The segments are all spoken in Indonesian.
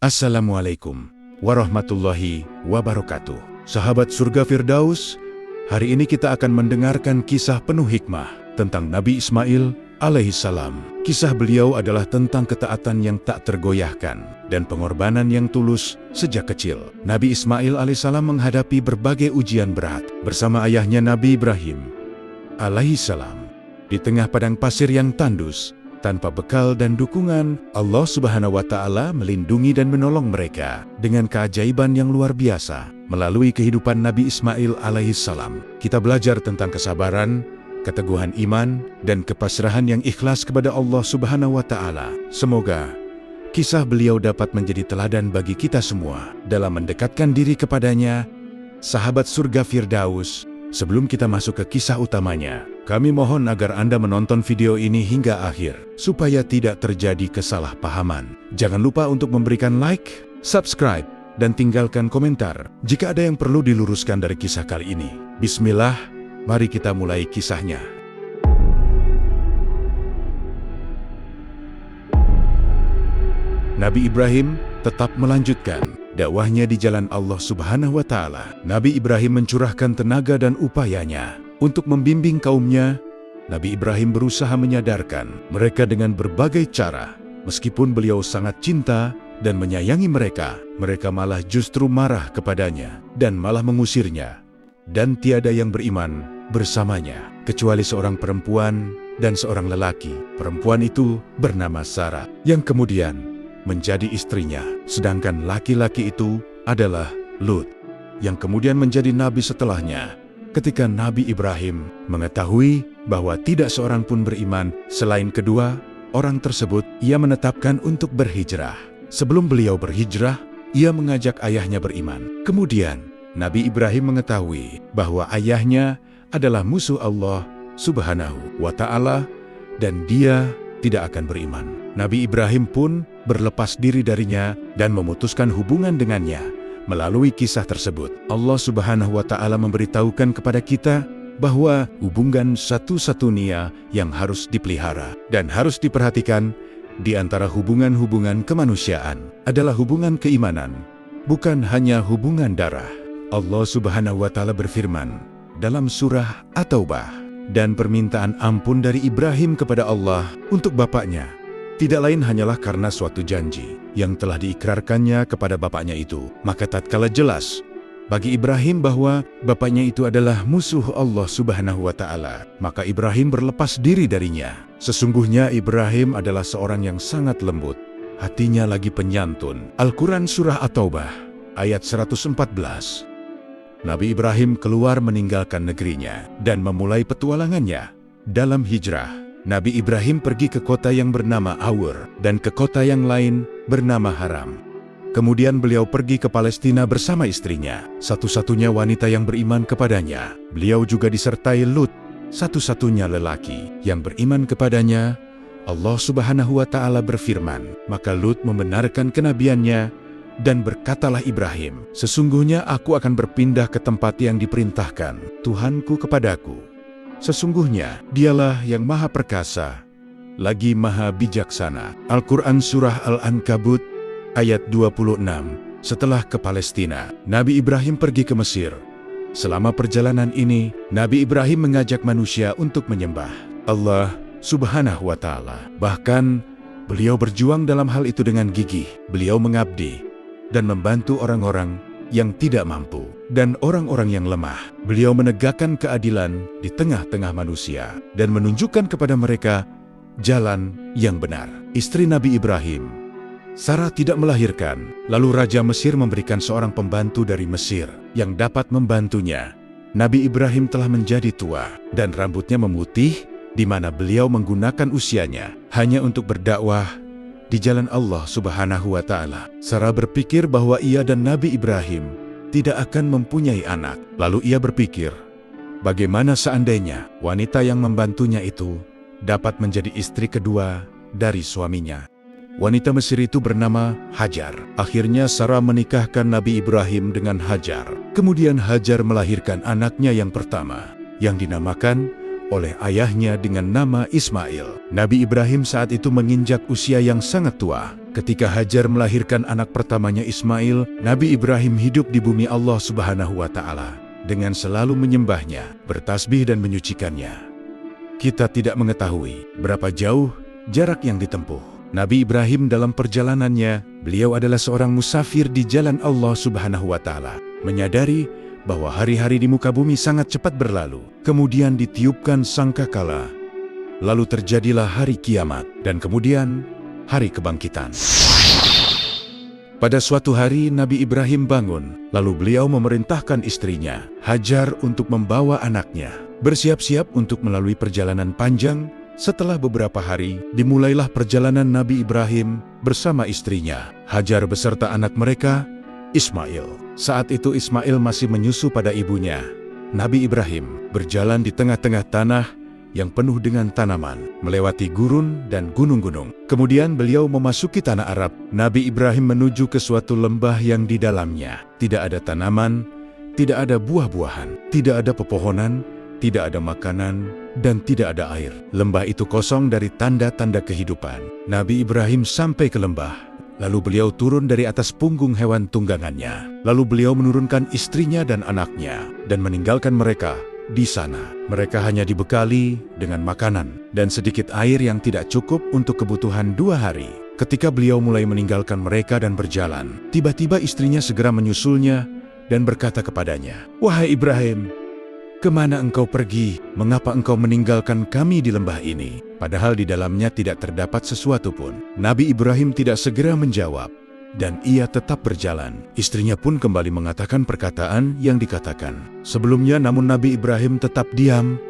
Assalamualaikum warahmatullahi wabarakatuh. Sahabat surga Firdaus, hari ini kita akan mendengarkan kisah penuh hikmah tentang Nabi Ismail alaihissalam. Kisah beliau adalah tentang ketaatan yang tak tergoyahkan dan pengorbanan yang tulus sejak kecil. Nabi Ismail alaihissalam menghadapi berbagai ujian berat bersama ayahnya Nabi Ibrahim alaihissalam. Di tengah padang pasir yang tandus, tanpa bekal dan dukungan, Allah Subhanahu wa Ta'ala melindungi dan menolong mereka dengan keajaiban yang luar biasa. Melalui kehidupan Nabi Ismail alaihissalam, kita belajar tentang kesabaran, keteguhan iman, dan kepasrahan yang ikhlas kepada Allah Subhanahu wa Ta'ala. Semoga kisah beliau dapat menjadi teladan bagi kita semua dalam mendekatkan diri kepadanya. Sahabat surga Firdaus, sebelum kita masuk ke kisah utamanya, kami mohon agar Anda menonton video ini hingga akhir, supaya tidak terjadi kesalahpahaman. Jangan lupa untuk memberikan like, subscribe, dan tinggalkan komentar jika ada yang perlu diluruskan dari kisah kali ini. Bismillah, mari kita mulai kisahnya. Nabi Ibrahim tetap melanjutkan dakwahnya di jalan Allah Subhanahu wa Ta'ala. Nabi Ibrahim mencurahkan tenaga dan upayanya untuk membimbing kaumnya. Nabi Ibrahim berusaha menyadarkan mereka dengan berbagai cara. Meskipun beliau sangat cinta dan menyayangi mereka, mereka malah justru marah kepadanya dan malah mengusirnya. Dan tiada yang beriman bersamanya, kecuali seorang perempuan dan seorang lelaki. Perempuan itu bernama Sarah, yang kemudian menjadi istrinya. Sedangkan laki-laki itu adalah Lut, yang kemudian menjadi nabi setelahnya. Ketika Nabi Ibrahim mengetahui bahwa tidak seorang pun beriman selain kedua orang tersebut, ia menetapkan untuk berhijrah. Sebelum beliau berhijrah, ia mengajak ayahnya beriman. Kemudian, Nabi Ibrahim mengetahui bahwa ayahnya adalah musuh Allah Subhanahu wa Ta'ala dan dia tidak akan beriman. Nabi Ibrahim pun berlepas diri darinya dan memutuskan hubungan dengannya. Melalui kisah tersebut, Allah Subhanahu wa Ta'ala memberitahukan kepada kita bahwa hubungan satu-satunya yang harus dipelihara dan harus diperhatikan di antara hubungan-hubungan kemanusiaan adalah hubungan keimanan, bukan hanya hubungan darah. Allah Subhanahu wa Ta'ala berfirman dalam surah At-Taubah, dan permintaan ampun dari Ibrahim kepada Allah untuk bapaknya tidak lain hanyalah karena suatu janji yang telah diikrarkannya kepada bapaknya itu. Maka tatkala jelas bagi Ibrahim bahwa bapaknya itu adalah musuh Allah Subhanahu wa Ta'ala, maka Ibrahim berlepas diri darinya. Sesungguhnya Ibrahim adalah seorang yang sangat lembut, hatinya lagi penyantun. Al-Quran Surah At-Taubah ayat 114. Nabi Ibrahim keluar meninggalkan negerinya dan memulai petualangannya dalam hijrah. Nabi Ibrahim pergi ke kota yang bernama Awur dan ke kota yang lain bernama Haram. Kemudian beliau pergi ke Palestina bersama istrinya, satu-satunya wanita yang beriman kepadanya. Beliau juga disertai Lut, satu-satunya lelaki yang beriman kepadanya. Allah Subhanahu wa Ta'ala berfirman, maka Lut membenarkan kenabiannya dan berkatalah Ibrahim, sesungguhnya aku akan berpindah ke tempat yang diperintahkan Tuhanku kepadaku. Sesungguhnya dialah yang maha perkasa, lagi maha bijaksana. Al-Quran Surah Al-Ankabut ayat 26. Setelah ke Palestina, Nabi Ibrahim pergi ke Mesir. Selama perjalanan ini, Nabi Ibrahim mengajak manusia untuk menyembah Allah Subhanahu wa Ta'ala. Bahkan, beliau berjuang dalam hal itu dengan gigih. Beliau mengabdi dan membantu orang-orang yang tidak mampu dan orang-orang yang lemah. Beliau menegakkan keadilan di tengah-tengah manusia dan menunjukkan kepada mereka jalan yang benar. Istri Nabi Ibrahim, Sarah, tidak melahirkan. Lalu Raja Mesir memberikan seorang pembantu dari Mesir yang dapat membantunya. Nabi Ibrahim telah menjadi tua dan rambutnya memutih, di mana beliau menggunakan usianya hanya untuk berdakwah di jalan Allah Subhanahu wa Ta'ala. Sarah berpikir bahwa ia dan Nabi Ibrahim tidak akan mempunyai anak. Lalu ia berpikir, bagaimana seandainya wanita yang membantunya itu dapat menjadi istri kedua dari suaminya. Wanita Mesir itu bernama Hajar. Akhirnya Sarah menikahkan Nabi Ibrahim dengan Hajar. Kemudian Hajar melahirkan anaknya yang pertama, yang dinamakan oleh ayahnya dengan nama Ismail. Nabi Ibrahim saat itu menginjak usia yang sangat tua. Ketika Hajar melahirkan anak pertamanya Ismail, Nabi Ibrahim hidup di bumi Allah Subhanahu wa Ta'ala dengan selalu menyembahnya, bertasbih dan menyucikannya. Kita tidak mengetahui berapa jauh jarak yang ditempuh Nabi Ibrahim dalam perjalanannya. Beliau adalah seorang musafir di jalan Allah Subhanahu wa Ta'ala, menyadari bahwa hari-hari di muka bumi sangat cepat berlalu. Kemudian ditiupkan sangkakala, lalu terjadilah hari kiamat, dan kemudian hari kebangkitan. Pada suatu hari Nabi Ibrahim bangun, lalu beliau memerintahkan istrinya, Hajar, untuk membawa anaknya bersiap-siap untuk melalui perjalanan panjang. Setelah beberapa hari, dimulailah perjalanan Nabi Ibrahim bersama istrinya, Hajar beserta anak mereka, Ismail. Saat itu Ismail masih menyusu pada ibunya. Nabi Ibrahim berjalan di tengah-tengah tanah yang penuh dengan tanaman, melewati gurun dan gunung-gunung. Kemudian beliau memasuki tanah Arab. Nabi Ibrahim menuju ke suatu lembah yang di dalamnya tidak ada tanaman, tidak ada buah-buahan, tidak ada pepohonan, tidak ada makanan, dan tidak ada air. Lembah itu kosong dari tanda-tanda kehidupan. Nabi Ibrahim sampai ke lembah. Lalu beliau turun dari atas punggung hewan tunggangannya. Lalu beliau menurunkan istrinya dan anaknya dan meninggalkan mereka di sana. Mereka hanya dibekali dengan makanan dan sedikit air yang tidak cukup untuk kebutuhan 2 hari. Ketika beliau mulai meninggalkan mereka dan berjalan, tiba-tiba istrinya segera menyusulnya dan berkata kepadanya, "Wahai Ibrahim, kemana engkau pergi? Mengapa engkau meninggalkan kami di lembah ini? Padahal di dalamnya tidak terdapat sesuatu pun." Nabi Ibrahim tidak segera menjawab, dan ia tetap berjalan. Istrinya pun kembali mengatakan perkataan yang dikatakan sebelumnya, namun Nabi Ibrahim tetap diam.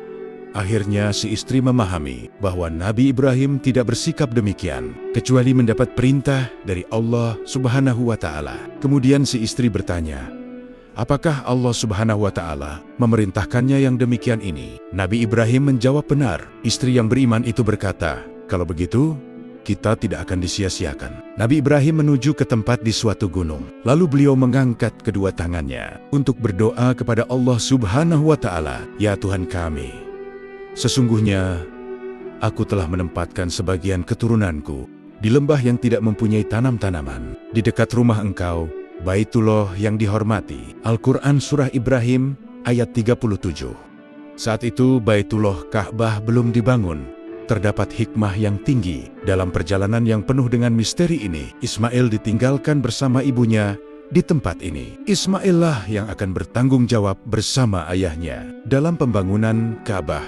Akhirnya si istri memahami bahwa Nabi Ibrahim tidak bersikap demikian, kecuali mendapat perintah dari Allah Subhanahu wa Ta'ala. Kemudian si istri bertanya, "Apakah Allah Subhanahu wa Ta'ala memerintahkannya yang demikian ini?" Nabi Ibrahim menjawab, "Benar." Istri yang beriman itu berkata, "Kalau begitu, kita tidak akan disia-siakan." Nabi Ibrahim menuju ke tempat di suatu gunung. Lalu beliau mengangkat kedua tangannya untuk berdoa kepada Allah Subhanahu wa Ta'ala, "Ya Tuhan kami, sesungguhnya aku telah menempatkan sebagian keturunanku di lembah yang tidak mempunyai tanam-tanaman, di dekat rumah Engkau, Baitullah yang dihormati." Al-Quran Surah Ibrahim ayat 37. Saat itu Baitullah Ka'bah belum dibangun. Terdapat hikmah yang tinggi dalam perjalanan yang penuh dengan misteri ini. Ismail ditinggalkan bersama ibunya di tempat ini. Ismail lah yang akan bertanggung jawab bersama ayahnya dalam pembangunan Ka'bah.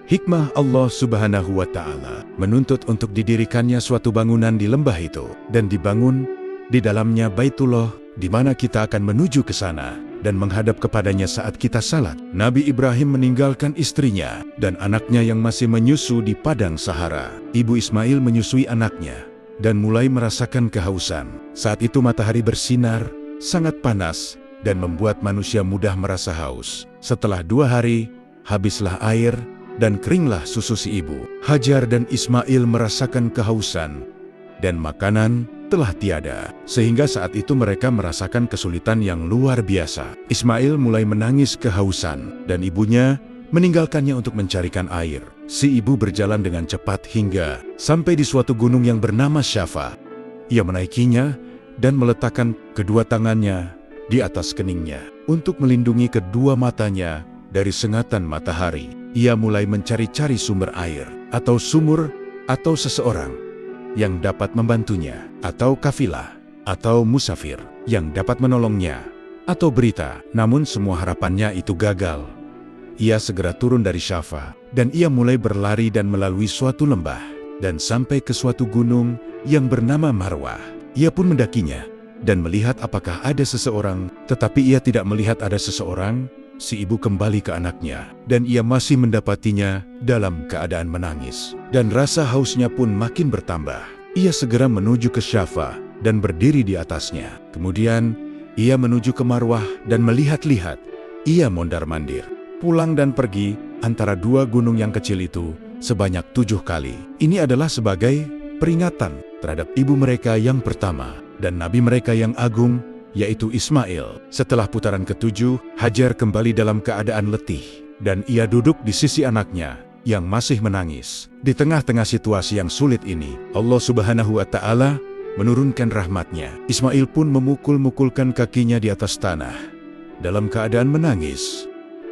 Hikmah Allah Subhanahu wa Ta'ala menuntut untuk didirikannya suatu bangunan di lembah itu, dan dibangun di dalamnya Baitullah, di mana kita akan menuju ke sana dan menghadap kepadanya saat kita salat. Nabi Ibrahim meninggalkan istrinya dan anaknya yang masih menyusu di padang Sahara. Ibu Ismail menyusui anaknya dan mulai merasakan kehausan. Saat itu matahari bersinar, sangat panas, dan membuat manusia mudah merasa haus. Setelah 2 hari, habislah air dan keringlah susu si ibu. Hajar dan Ismail merasakan kehausan, dan makanan telah tiada, sehingga saat itu mereka merasakan kesulitan yang luar biasa. Ismail mulai menangis kehausan, dan ibunya meninggalkannya untuk mencarikan air. Si ibu berjalan dengan cepat hingga sampai di suatu gunung yang bernama Syafa. Ia menaikinya dan meletakkan kedua tangannya di atas keningnya untuk melindungi kedua matanya dari sengatan matahari. Ia mulai mencari-cari sumber air, atau sumur, atau seseorang yang dapat membantunya, atau kafilah, atau musafir yang dapat menolongnya, atau berita. Namun semua harapannya itu gagal. Ia segera turun dari Syafa, dan ia mulai berlari dan melalui suatu lembah, dan sampai ke suatu gunung yang bernama Marwah. Ia pun mendakinya, dan melihat apakah ada seseorang, tetapi ia tidak melihat ada seseorang. Si ibu kembali ke anaknya, dan ia masih mendapatinya dalam keadaan menangis, dan rasa hausnya pun makin bertambah. Ia segera menuju ke Syafa dan berdiri di atasnya. Kemudian ia menuju ke Marwah dan melihat-lihat. Ia mondar-mandir, pulang dan pergi antara 2 gunung yang kecil itu sebanyak 7 kali. Ini adalah sebagai peringatan terhadap ibu mereka yang pertama dan nabi mereka yang agung, yaitu Ismail. Setelah putaran ke-7, Hajar kembali dalam keadaan letih, dan ia duduk di sisi anaknya yang masih menangis. Di tengah-tengah situasi yang sulit ini, Allah Subhanahu wa Ta'ala menurunkan rahmat-Nya. Ismail pun memukul-mukulkan kakinya di atas tanah dalam keadaan menangis.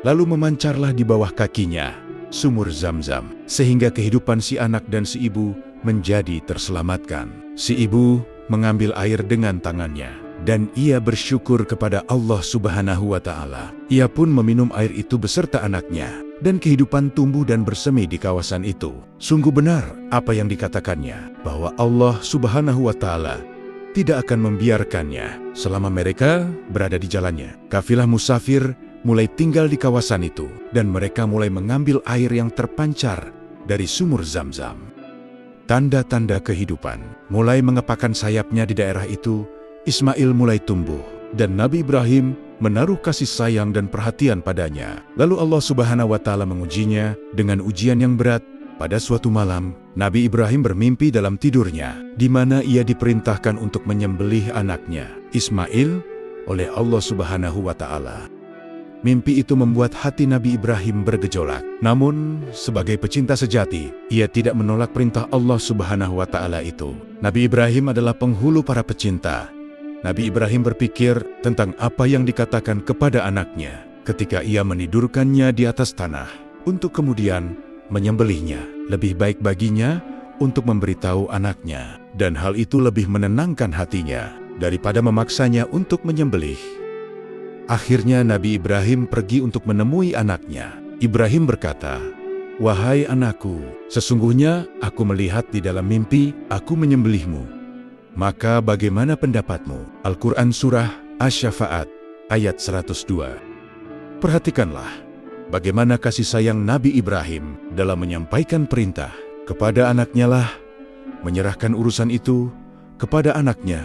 Lalu memancarlah di bawah kakinya sumur Zam-Zam, sehingga kehidupan si anak dan si ibu menjadi terselamatkan. Si ibu mengambil air dengan tangannya, dan ia bersyukur kepada Allah Subhanahu wa Ta'ala. Ia pun meminum air itu beserta anaknya, dan kehidupan tumbuh dan bersemi di kawasan itu. Sungguh benar apa yang dikatakannya, bahwa Allah Subhanahu wa Ta'ala tidak akan membiarkannya selama mereka berada di jalannya. Kafilah musafir mulai tinggal di kawasan itu, dan mereka mulai mengambil air yang terpancar dari sumur Zam-Zam. Tanda-tanda kehidupan mulai mengepakkan sayapnya di daerah itu. Ismail mulai tumbuh, dan Nabi Ibrahim menaruh kasih sayang dan perhatian padanya. Lalu Allah Subhanahu wa Ta'ala mengujinya dengan ujian yang berat. Pada suatu malam, Nabi Ibrahim bermimpi dalam tidurnya, di mana ia diperintahkan untuk menyembelih anaknya, Ismail, oleh Allah Subhanahu wa Ta'ala. Mimpi itu membuat hati Nabi Ibrahim bergejolak. Namun, sebagai pecinta sejati, ia tidak menolak perintah Allah Subhanahu wa Ta'ala itu. Nabi Ibrahim adalah penghulu para pecinta. Nabi Ibrahim berpikir tentang apa yang dikatakan kepada anaknya ketika ia menidurkannya di atas tanah untuk kemudian menyembelihnya. Lebih baik baginya untuk memberitahu anaknya, dan hal itu lebih menenangkan hatinya daripada memaksanya untuk menyembelih. Akhirnya Nabi Ibrahim pergi untuk menemui anaknya. Ibrahim berkata, "Wahai anakku, sesungguhnya aku melihat di dalam mimpi aku menyembelihmu. Maka bagaimana pendapatmu?" Al-Quran Surah Asy-Syafa'at ayat 102. Perhatikanlah bagaimana kasih sayang Nabi Ibrahim dalam menyampaikan perintah kepada anaknya lah, menyerahkan urusan itu kepada anaknya.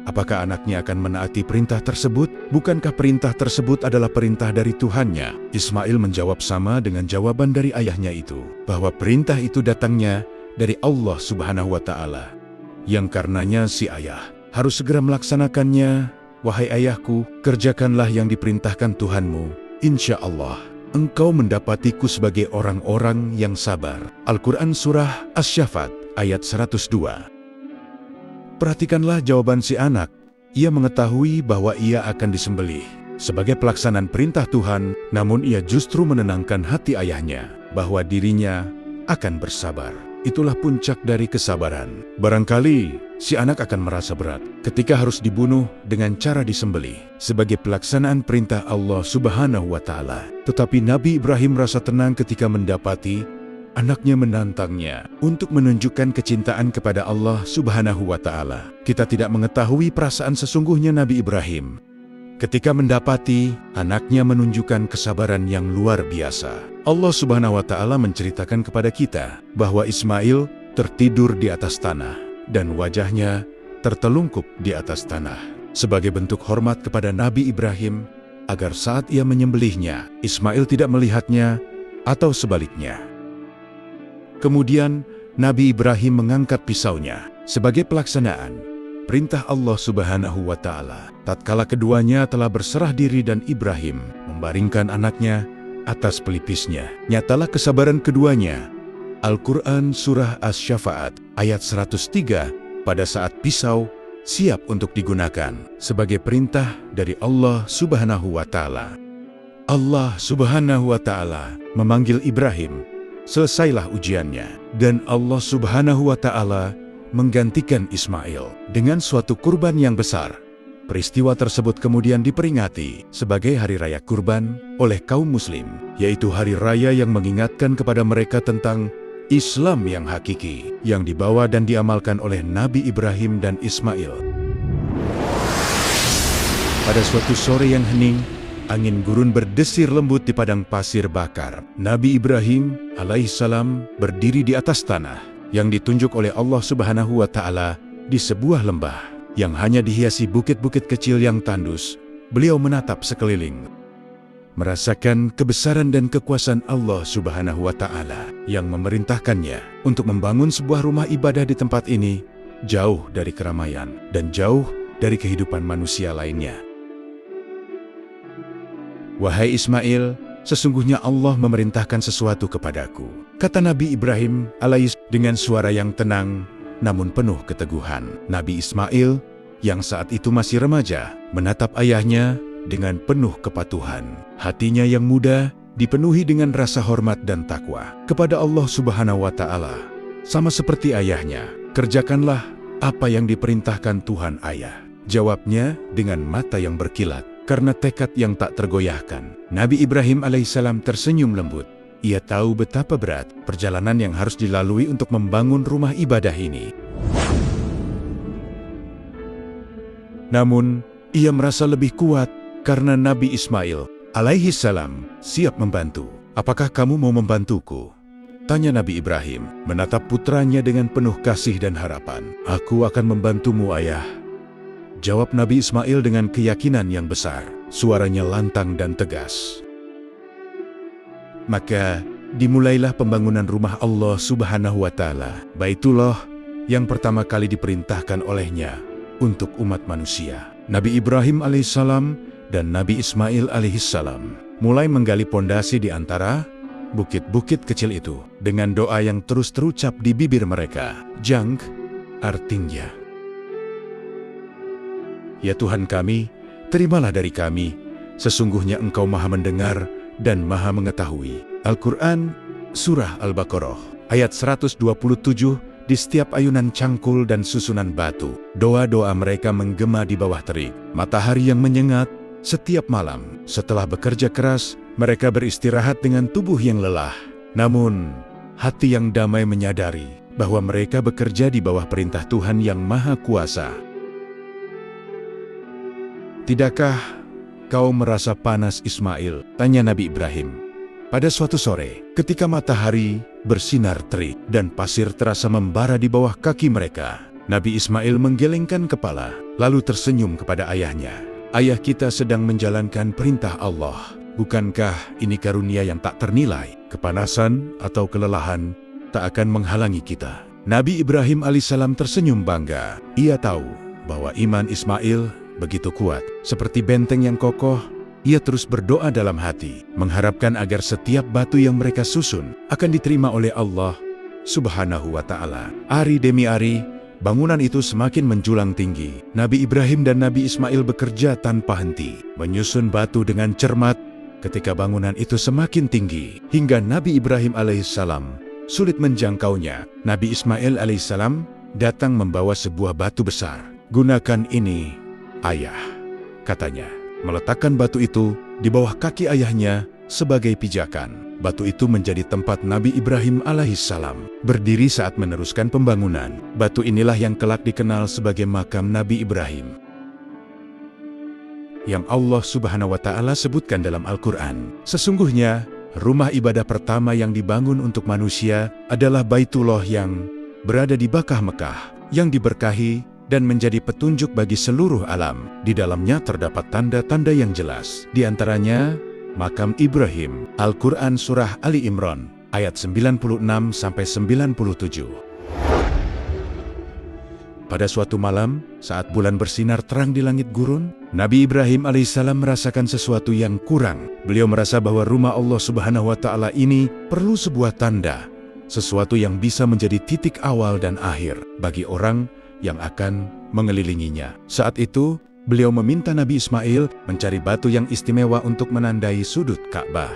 Apakah anaknya akan menaati perintah tersebut? Bukankah perintah tersebut adalah perintah dari Tuhannya? Ismail menjawab sama dengan jawaban dari ayahnya itu, bahwa perintah itu datangnya dari Allah Subhanahu wa Ta'ala, yang karenanya si ayah harus segera melaksanakannya. "Wahai ayahku, kerjakanlah yang diperintahkan Tuhanmu. Insya Allah, engkau mendapatiku sebagai orang-orang yang sabar." Al-Quran Surah Asy-Syafa'at ayat 102. Perhatikanlah jawaban si anak. Ia mengetahui bahwa ia akan disembelih sebagai pelaksanaan perintah Tuhan, namun ia justru menenangkan hati ayahnya bahwa dirinya akan bersabar. Itulah puncak dari kesabaran. Barangkali si anak akan merasa berat ketika harus dibunuh dengan cara disembelih sebagai pelaksanaan perintah Allah Subhanahu wa Ta'ala. Tetapi Nabi Ibrahim merasa tenang ketika mendapati anaknya menantangnya untuk menunjukkan kecintaan kepada Allah Subhanahu wa Ta'ala. Kita tidak mengetahui perasaan sesungguhnya Nabi Ibrahim ketika mendapati anaknya menunjukkan kesabaran yang luar biasa. Allah Subhanahu wa Ta'ala menceritakan kepada kita bahwa Ismail tertidur di atas tanah dan wajahnya tertelungkup di atas tanah sebagai bentuk hormat kepada Nabi Ibrahim, agar saat ia menyembelihnya, Ismail tidak melihatnya atau sebaliknya. Kemudian Nabi Ibrahim mengangkat pisaunya sebagai pelaksanaan perintah Allah Subhanahu wa Ta'ala. Tatkala keduanya telah berserah diri dan Ibrahim membaringkan anaknya atas pelipisnya, nyatalah kesabaran keduanya. Al-Quran Surah Asy-Syafa'at ayat 103, pada saat pisau siap untuk digunakan sebagai perintah dari Allah Subhanahu wa Ta'ala. Allah Subhanahu wa Ta'ala memanggil Ibrahim. Selesailah ujiannya, dan Allah Subhanahu wa Ta'ala menggantikan Ismail dengan suatu kurban yang besar. Peristiwa tersebut kemudian diperingati sebagai Hari Raya Kurban oleh kaum Muslim, yaitu hari raya yang mengingatkan kepada mereka tentang Islam yang hakiki, yang dibawa dan diamalkan oleh Nabi Ibrahim dan Ismail. Pada suatu sore yang hening, angin gurun berdesir lembut di padang pasir bakar. Nabi Ibrahim alaihissalam berdiri di atas tanah yang ditunjuk oleh Allah Subhanahu wa Ta'ala di sebuah lembah yang hanya dihiasi bukit-bukit kecil yang tandus. Beliau menatap sekeliling, merasakan kebesaran dan kekuasaan Allah Subhanahu wa Ta'ala yang memerintahkannya untuk membangun sebuah rumah ibadah di tempat ini, jauh dari keramaian dan jauh dari kehidupan manusia lainnya. "Wahai Ismail, sesungguhnya Allah memerintahkan sesuatu kepadaku. Kata Nabi Ibrahim dengan suara yang tenang, namun penuh keteguhan. Nabi Ismail, yang saat itu masih remaja, menatap ayahnya dengan penuh kepatuhan. Hatinya yang muda dipenuhi dengan rasa hormat dan takwa kepada Allah Subhanahu wa Ta'ala. Sama seperti ayahnya, kerjakanlah apa yang diperintahkan Tuhan ayah. Jawabnya dengan mata yang berkilat karena tekad yang tak tergoyahkan. Nabi Ibrahim alaihissalam tersenyum lembut. Ia tahu betapa berat perjalanan yang harus dilalui untuk membangun rumah ibadah ini. Namun, ia merasa lebih kuat karena Nabi Ismail alaihissalam siap membantu. Apakah kamu mau membantuku? Tanya Nabi Ibrahim, menatap putranya dengan penuh kasih dan harapan. Aku akan membantumu, ayah. Jawab Nabi Ismail dengan keyakinan yang besar. Suaranya lantang dan tegas. Maka, dimulailah pembangunan rumah Allah Subhanahu wa Ta'ala, Baitullah, yang pertama kali diperintahkan olehnya untuk umat manusia. Nabi Ibrahim alaihissalam dan Nabi Ismail alaihissalam mulai menggali pondasi di antara bukit-bukit kecil itu dengan doa yang terus terucap di bibir mereka. Jang, artinya, ya Tuhan kami, terimalah dari kami, sesungguhnya Engkau Maha Mendengar dan Maha Mengetahui. Al-Quran, Surah Al-Baqarah, ayat 127, di setiap ayunan cangkul dan susunan batu, doa-doa mereka menggema di bawah terik matahari yang menyengat. Setiap malam, setelah bekerja keras, mereka beristirahat dengan tubuh yang lelah. Namun, hati yang damai menyadari bahwa mereka bekerja di bawah perintah Tuhan yang Maha Kuasa. Tidakkah kau merasa panas, Ismail? Tanya Nabi Ibrahim. Pada suatu sore, ketika matahari bersinar terik dan pasir terasa membara di bawah kaki mereka, Nabi Ismail menggelengkan kepala, lalu tersenyum kepada ayahnya. Ayah, kita sedang menjalankan perintah Allah. Bukankah ini karunia yang tak ternilai? Kepanasan atau kelelahan tak akan menghalangi kita. Nabi Ibrahim alaihissalam tersenyum bangga. Ia tahu bahwa iman Ismail begitu kuat, seperti benteng yang kokoh. Ia terus berdoa dalam hati, mengharapkan agar setiap batu yang mereka susun akan diterima oleh Allah Subhanahu wa Ta'ala. Hari demi hari, bangunan itu semakin menjulang tinggi. Nabi Ibrahim dan Nabi Ismail bekerja tanpa henti, menyusun batu dengan cermat. Ketika bangunan itu semakin tinggi, hingga Nabi Ibrahim alaihissalam sulit menjangkaunya, Nabi Ismail alaihissalam datang membawa sebuah batu besar. Gunakan ini, ayah, katanya. Meletakkan batu itu di bawah kaki ayahnya sebagai pijakan. Batu itu menjadi tempat Nabi Ibrahim alaihissalam berdiri saat meneruskan pembangunan. Batu inilah yang kelak dikenal sebagai makam Nabi Ibrahim, yang Allah Subhanahu wa Ta'ala sebutkan dalam Al-Quran. Sesungguhnya, rumah ibadah pertama yang dibangun untuk manusia adalah Baitullah yang berada di Bakkah Mekah, yang diberkahi dan menjadi petunjuk bagi seluruh alam. Di dalamnya terdapat tanda-tanda yang jelas. Di antaranya, makam Ibrahim. Al-Quran Surah Ali Imran, ayat 96-97. Pada suatu malam, saat bulan bersinar terang di langit gurun, Nabi Ibrahim alaihissalam merasakan sesuatu yang kurang. Beliau merasa bahwa rumah Allah Subhanahu wa Ta'ala ini perlu sebuah tanda, sesuatu yang bisa menjadi titik awal dan akhir bagi orang yang akan mengelilinginya. Saat itu, beliau meminta Nabi Ismail mencari batu yang istimewa untuk menandai sudut Ka'bah.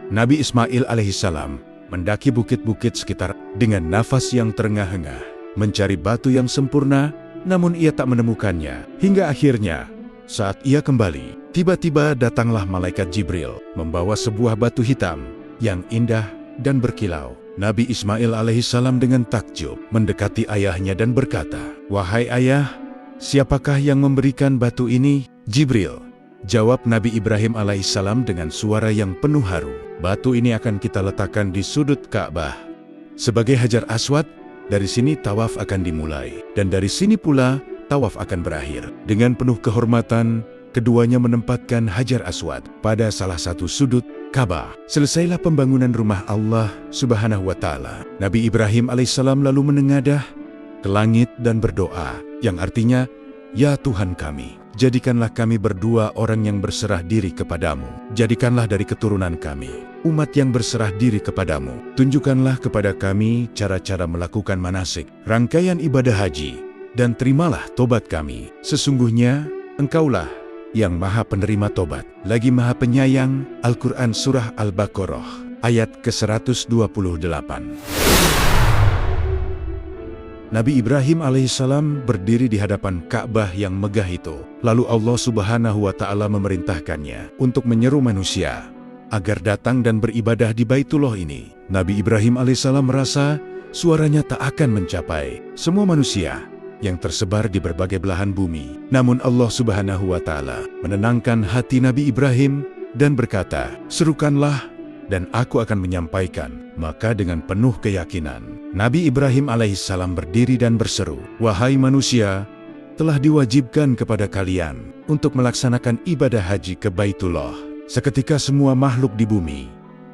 Nabi Ismail alaihissalam mendaki bukit-bukit sekitar dengan nafas yang terengah-engah, mencari batu yang sempurna, namun ia tak menemukannya. Hingga akhirnya, saat ia kembali, tiba-tiba datanglah malaikat Jibril membawa sebuah batu hitam yang indah dan berkilau. Nabi Ismail alaihissalam dengan takjub mendekati ayahnya dan berkata, "Wahai ayah, siapakah yang memberikan batu ini?" "Jibril," jawab Nabi Ibrahim alaihissalam dengan suara yang penuh haru. "Batu ini akan kita letakkan di sudut Ka'bah sebagai Hajar Aswad. Dari sini tawaf akan dimulai, dan dari sini pula tawaf akan berakhir." Dengan penuh kehormatan, keduanya menempatkan Hajar Aswad pada salah satu sudut Ka'bah. Selesailah pembangunan rumah Allah Subhanahu wa Ta'ala. Nabi Ibrahim alaihissalam lalu menengadah ke langit dan berdoa, yang artinya, "Ya Tuhan kami, jadikanlah kami berdua orang yang berserah diri kepadamu. Jadikanlah dari keturunan kami umat yang berserah diri kepadamu. Tunjukkanlah kepada kami cara-cara melakukan manasik, rangkaian ibadah haji, dan terimalah tobat kami. Sesungguhnya Engkaulah yang Maha Penerima Tobat, lagi Maha Penyayang." Al-Quran Surah Al-Baqarah, ayat ke-128. Nabi Ibrahim alaihissalam berdiri di hadapan Ka'bah yang megah itu. Lalu Allah Subhanahu wa Ta'ala memerintahkannya untuk menyeru manusia agar datang dan beribadah di Baitullah ini. Nabi Ibrahim alaihissalam merasa suaranya tak akan mencapai semua manusia yang tersebar di berbagai belahan bumi. Namun Allah Subhanahu wa Ta'ala menenangkan hati Nabi Ibrahim dan berkata, "Serukanlah dan aku akan menyampaikan." Maka dengan penuh keyakinan, Nabi Ibrahim alaihissalam berdiri dan berseru, "Wahai manusia, telah diwajibkan kepada kalian untuk melaksanakan ibadah haji ke Baitullah." Seketika semua makhluk di bumi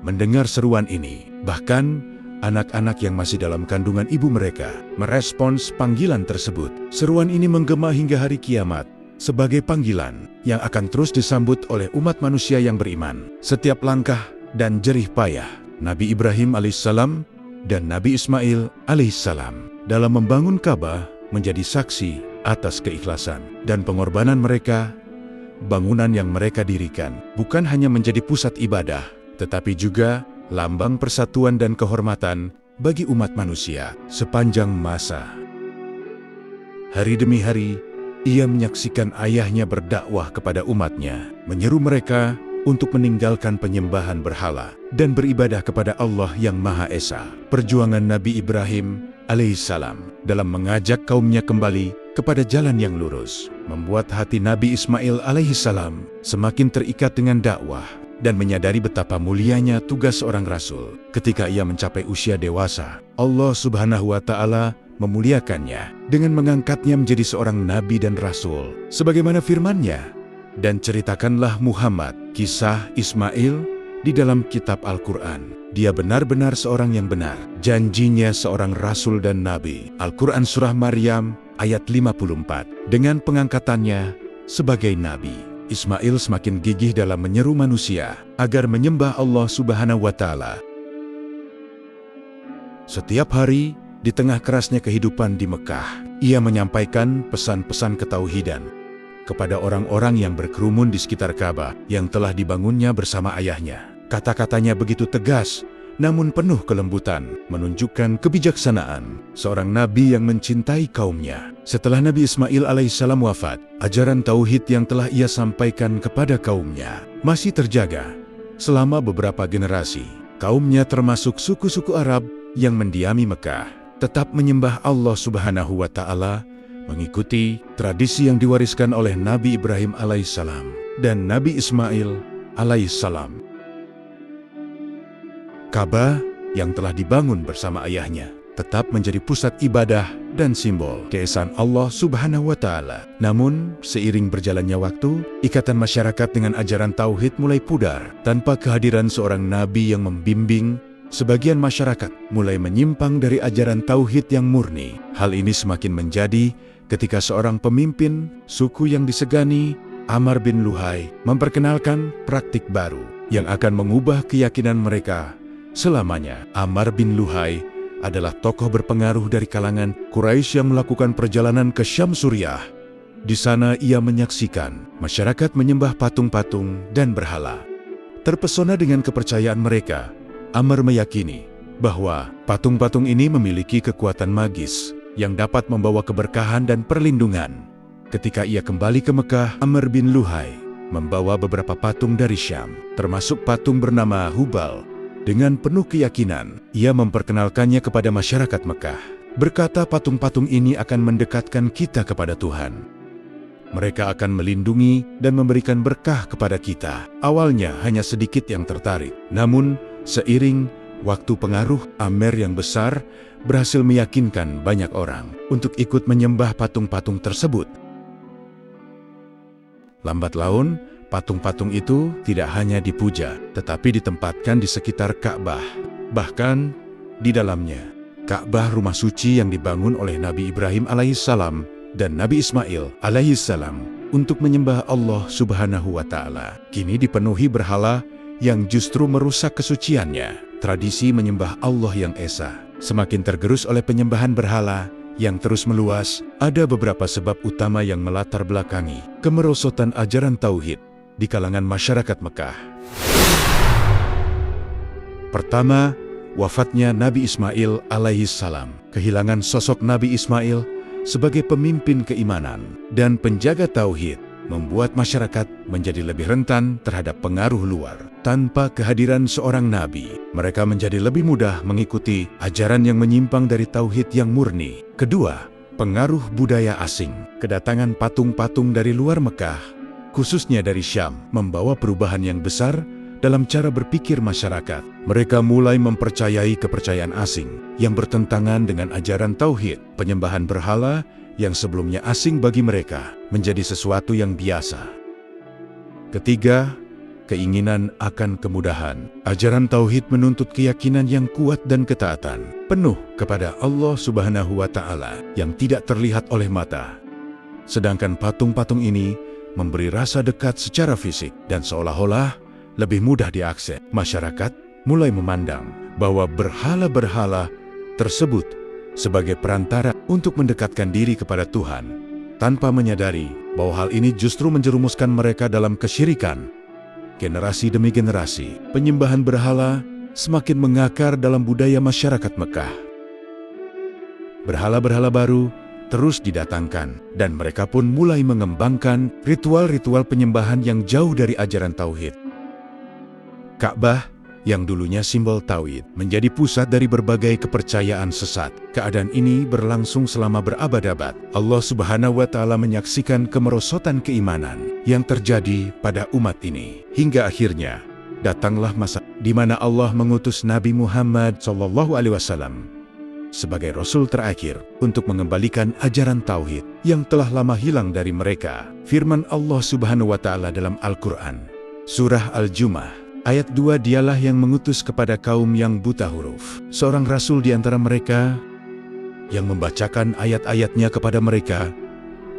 mendengar seruan ini. Bahkan anak-anak yang masih dalam kandungan ibu mereka merespons panggilan tersebut. Seruan ini menggema hingga hari kiamat sebagai panggilan yang akan terus disambut oleh umat manusia yang beriman. Setiap langkah dan jerih payah Nabi Ibrahim alaihissalam dan Nabi Ismail alaihissalam dalam membangun Ka'bah menjadi saksi atas keikhlasan dan pengorbanan mereka. Bangunan yang mereka dirikan bukan hanya menjadi pusat ibadah, tetapi juga lambang persatuan dan kehormatan bagi umat manusia sepanjang masa. Hari demi hari, ia menyaksikan ayahnya berdakwah kepada umatnya, menyeru mereka untuk meninggalkan penyembahan berhala dan beribadah kepada Allah yang Maha Esa. Perjuangan Nabi Ibrahim alaihissalam dalam mengajak kaumnya kembali kepada jalan yang lurus membuat hati Nabi Ismail alaihissalam semakin terikat dengan dakwah dan menyadari betapa mulianya tugas seorang rasul. Ketika ia mencapai usia dewasa, Allah Subhanahu wa Ta'ala memuliakannya dengan mengangkatnya menjadi seorang nabi dan rasul sebagaimana firman-Nya. Dan ceritakanlah Muhammad kisah Ismail di dalam kitab Al-Quran. Dia benar-benar seorang yang benar, janjinya seorang rasul dan nabi. Al-Quran Surah Maryam ayat 54. Dengan pengangkatannya sebagai nabi, Ismail semakin gigih dalam menyeru manusia agar menyembah Allah Subhanahu wa Ta'ala. Setiap hari, di tengah kerasnya kehidupan di Mekah, ia menyampaikan pesan-pesan ketauhidan kepada orang-orang yang berkerumun di sekitar Ka'bah yang telah dibangunnya bersama ayahnya. Kata-katanya begitu tegas, namun penuh kelembutan, menunjukkan kebijaksanaan seorang nabi yang mencintai kaumnya. Setelah Nabi Ismail alaihissalam wafat, ajaran tauhid yang telah ia sampaikan kepada kaumnya masih terjaga selama beberapa generasi. Kaumnya termasuk suku-suku Arab yang mendiami Mekah tetap menyembah Allah Subhanahu wa Ta'ala, mengikuti tradisi yang diwariskan oleh Nabi Ibrahim alaihissalam dan Nabi Ismail alaihissalam. Ka'bah yang telah dibangun bersama ayahnya tetap menjadi pusat ibadah dan simbol keesaan Allah Subhanahu wa Ta'ala. Namun, seiring berjalannya waktu, ikatan masyarakat dengan ajaran tauhid mulai pudar. Tanpa kehadiran seorang nabi yang membimbing, sebagian masyarakat mulai menyimpang dari ajaran tauhid yang murni. Hal ini semakin menjadi ketika seorang pemimpin suku yang disegani, Amr bin Luhai, memperkenalkan praktik baru yang akan mengubah keyakinan mereka selamanya. Amr bin Luhai adalah tokoh berpengaruh dari kalangan Quraisy yang melakukan perjalanan ke Syam Suriah. Di sana ia menyaksikan masyarakat menyembah patung-patung dan berhala. Terpesona dengan kepercayaan mereka, Amr meyakini bahwa patung-patung ini memiliki kekuatan magis yang dapat membawa keberkahan dan perlindungan. Ketika ia kembali ke Mekah, Amr bin Luhai membawa beberapa patung dari Syam, termasuk patung bernama Hubal. Dengan penuh keyakinan, ia memperkenalkannya kepada masyarakat Mekah. Berkata, patung-patung ini akan mendekatkan kita kepada Tuhan. Mereka akan melindungi dan memberikan berkah kepada kita. Awalnya hanya sedikit yang tertarik. Namun, seiring waktu, pengaruh Amr yang besar berhasil meyakinkan banyak orang untuk ikut menyembah patung-patung tersebut. Lambat laun, patung-patung itu tidak hanya dipuja, tetapi ditempatkan di sekitar Ka'bah. Bahkan, di dalamnya, Ka'bah rumah suci yang dibangun oleh Nabi Ibrahim alaihissalam dan Nabi Ismail alaihissalam untuk menyembah Allah Subhanahu wa Ta'ala, kini dipenuhi berhala yang justru merusak kesuciannya. Tradisi menyembah Allah yang esa semakin tergerus oleh penyembahan berhala yang terus meluas. Ada beberapa sebab utama yang melatar belakangi kemerosotan ajaran tauhid di kalangan masyarakat Mekah. Pertama, wafatnya Nabi Ismail alaihissalam. Kehilangan sosok Nabi Ismail sebagai pemimpin keimanan dan penjaga tauhid membuat masyarakat menjadi lebih rentan terhadap pengaruh luar. Tanpa kehadiran seorang nabi, mereka menjadi lebih mudah mengikuti ajaran yang menyimpang dari tauhid yang murni. Kedua, pengaruh budaya asing. Kedatangan patung-patung dari luar Mekah, khususnya dari Syam, membawa perubahan yang besar dalam cara berpikir masyarakat. Mereka mulai mempercayai kepercayaan asing yang bertentangan dengan ajaran tauhid. Penyembahan berhala yang sebelumnya asing bagi mereka menjadi sesuatu yang biasa. Ketiga, keinginan akan kemudahan. Ajaran tauhid menuntut keyakinan yang kuat dan ketaatan penuh kepada Allah Subhanahu wa Ta'ala yang tidak terlihat oleh mata. Sedangkan patung-patung ini memberi rasa dekat secara fisik dan seolah-olah lebih mudah diakses. Masyarakat mulai memandang bahwa berhala-berhala tersebut sebagai perantara untuk mendekatkan diri kepada Tuhan, tanpa menyadari bahwa hal ini justru menjerumuskan mereka dalam kesyirikan. Generasi demi generasi, penyembahan berhala semakin mengakar dalam budaya masyarakat Mekah. Berhala-berhala baru terus didatangkan, dan mereka pun mulai mengembangkan ritual-ritual penyembahan yang jauh dari ajaran tauhid. Ka'bah yang dulunya simbol tauhid menjadi pusat dari berbagai kepercayaan sesat. Keadaan ini berlangsung selama berabad-abad. Allah Subhanahu wa Ta'ala menyaksikan kemerosotan keimanan yang terjadi pada umat ini. Hingga akhirnya datanglah masa di mana Allah mengutus Nabi Muhammad SAW sebagai Rasul terakhir untuk mengembalikan ajaran tauhid yang telah lama hilang dari mereka. Firman Allah Subhanahu wa Ta'ala dalam Al-Quran, Surah Al-Jumu'ah ayat 2, Dialah yang mengutus kepada kaum yang buta huruf seorang rasul di antara mereka yang membacakan ayat-ayatnya kepada mereka,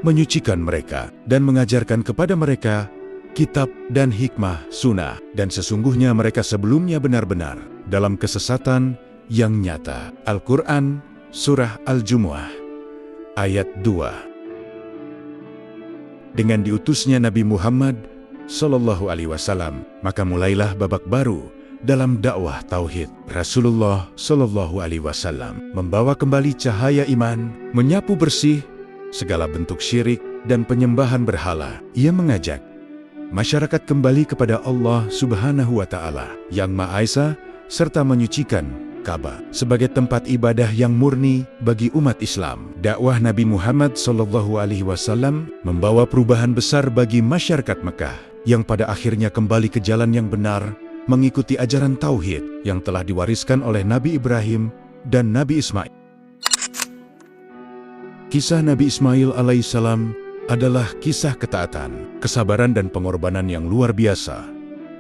menyucikan mereka, dan mengajarkan kepada mereka kitab dan hikmah sunnah. Dan sesungguhnya mereka sebelumnya benar-benar dalam kesesatan yang nyata. Al-Quran, Surah Al-Jumu'ah ayat 2. Dengan diutusnya Nabi Muhammad Sallallahu Alaihi Wasallam, maka mulailah babak baru dalam dakwah tauhid. Rasulullah Sallallahu Alaihi Wasallam membawa kembali cahaya iman, menyapu bersih segala bentuk syirik dan penyembahan berhala. Ia mengajak masyarakat kembali kepada Allah Subhanahu wa Ta'ala yang Maha Esa, serta menyucikan Ka'bah sebagai tempat ibadah yang murni bagi umat Islam. Dakwah Nabi Muhammad Sallallahu Alaihi Wasallam membawa perubahan besar bagi masyarakat Mekah yang pada akhirnya kembali ke jalan yang benar, mengikuti ajaran tauhid yang telah diwariskan oleh Nabi Ibrahim dan Nabi Ismail. Kisah Nabi Ismail alaihissalam adalah kisah ketaatan, kesabaran dan pengorbanan yang luar biasa.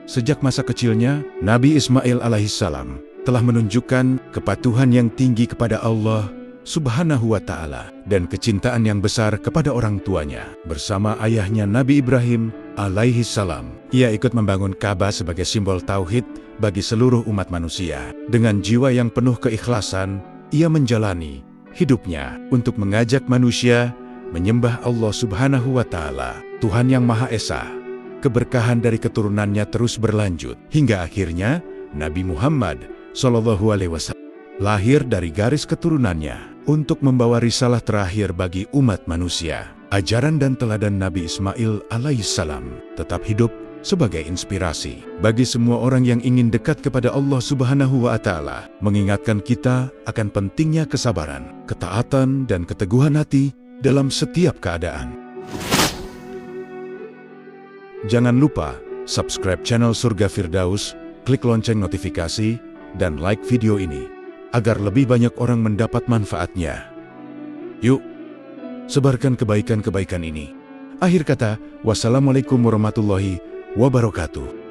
Sejak masa kecilnya, Nabi Ismail alaihissalam telah menunjukkan kepatuhan yang tinggi kepada Allah Subhanahu wa Ta'ala dan kecintaan yang besar kepada orang tuanya. Bersama ayahnya Nabi Ibrahim alaihissalam, ia ikut membangun Ka'bah sebagai simbol tauhid bagi seluruh umat manusia. Dengan jiwa yang penuh keikhlasan, ia menjalani hidupnya untuk mengajak manusia menyembah Allah Subhanahu wa Ta'ala, Tuhan yang Maha Esa. Keberkahan dari keturunannya terus berlanjut hingga akhirnya Nabi Muhammad Sallallahu Alaihi Wasallam lahir dari garis keturunannya untuk membawa risalah terakhir bagi umat manusia. Ajaran dan teladan Nabi Ismail alaihissalam tetap hidup sebagai inspirasi bagi semua orang yang ingin dekat kepada Allah Subhanahu wa Ta'ala, mengingatkan kita akan pentingnya kesabaran, ketaatan, dan keteguhan hati dalam setiap keadaan. Jangan lupa subscribe channel Surga Firdaus, klik lonceng notifikasi, dan like video ini agar lebih banyak orang mendapat manfaatnya. Yuk, sebarkan kebaikan-kebaikan ini. Akhir kata, wassalamualaikum warahmatullahi wabarakatuh.